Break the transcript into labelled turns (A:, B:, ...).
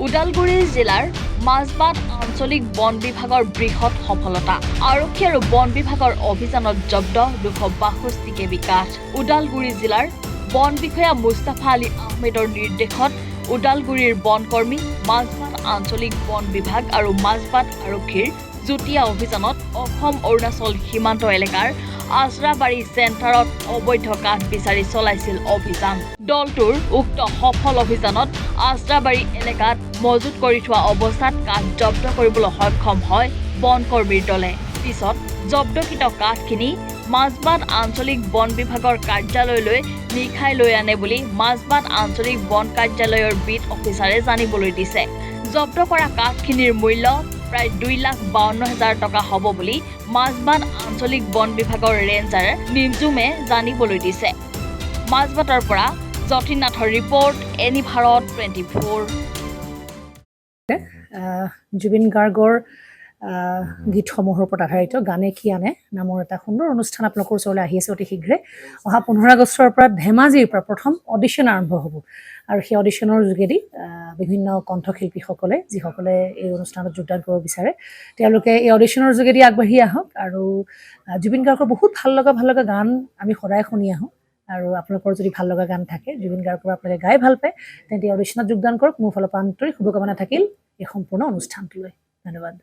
A: ওদালগুৰি জিলাৰ মাজবাট আঞ্চলিক বন বিভাগৰ বৃহৎ সফলতা। আৰক্ষী আৰু বন বিভাগৰ অভিযানত জব্দ 262 কেবি কাঠ। ওদালগুৰি জিলাৰ বন বিষয়া মুস্তাফা আলী আহমেদৰ নিৰ্দেশত ওদালগুৰিৰ বনকৰ্মী, মাজবাট আঞ্চলিক বন বিভাগ আৰু মাজবাট আৰক্ষীৰ যুটীয়া অভিযানত অসম-অৰুণাচল সীমান্ত এলেকাৰ আজৰাবাৰী চেণ্টাৰত অবৈধ কাঠ বিচাৰি চলাইছিল অভিযান। দলটোৰ উক্ত সফল অভিযানত আজৰাবাৰী এলেকাত মজুত কৰি থোৱা অৱস্থাত কাঠ জব্দ কৰিবলৈ সক্ষম হয় বনকৰ্মীৰ দলে। পিছত জব্দকৃত কাঠখিনি মাজবাট আঞ্চলিক বন বিভাগৰ কাৰ্যালয়লৈ নিশাই লৈ আনে বুলি মাজবাট আঞ্চলিক বন কাৰ্যালয়ৰ বিট অফিচাৰে জানিবলৈ দিছে। জব্দ কৰা কাঠখিনিৰ মূল্য প্ৰায় 2,52,000 টকা হ'ব বুলি মাজবাট আঞ্চলিক বন বিভাগৰ ৰেঞ্জাৰ নিমজুমে জানিবলৈ দিছে। মাজবাটৰ পৰা যতীনাথৰ ৰিপৰ্ট, এনি ভাৰত 24।
B: জুবিন গাৰ্গৰ গীতসমূহৰ ওপৰত আধাৰিত গানে কি আনে নামৰ এটা সুন্দৰ অনুষ্ঠান আপোনালোকৰ ওচৰলৈ আহি আছে অতি শীঘ্ৰে। অহা 15 আগষ্টৰ পৰা ধেমাজিৰ পৰা প্ৰথম অডিশ্যন আৰম্ভ হ'ব আৰু সেই অডিশ্যনৰ যোগেদি বিভিন্ন কণ্ঠশিল্পীসকলে যিসকলে এই অনুষ্ঠানত যোগদান কৰিব বিচাৰে তেওঁলোকে এই অডিশ্যনৰ যোগেদি আগবাঢ়ি আহক আৰু জুবিন গাৰ্গৰ বহুত ভাল লগা গান আমি সদায় শুনি আহোঁ। আৰু আপোনালোকৰ যদি ভাল লগা গান থাকে জুবিন গাৰ্গৰ আপোনালোকে গাই ভাল পায় তেন্তে অডিশ্যনত যোগদান কৰক। মোৰ ফালৰ পৰা আন্তৰিক শুভকামনা থাকিল এই সম্পূৰ্ণ অনুষ্ঠানটোলৈ। ধন্যবাদ।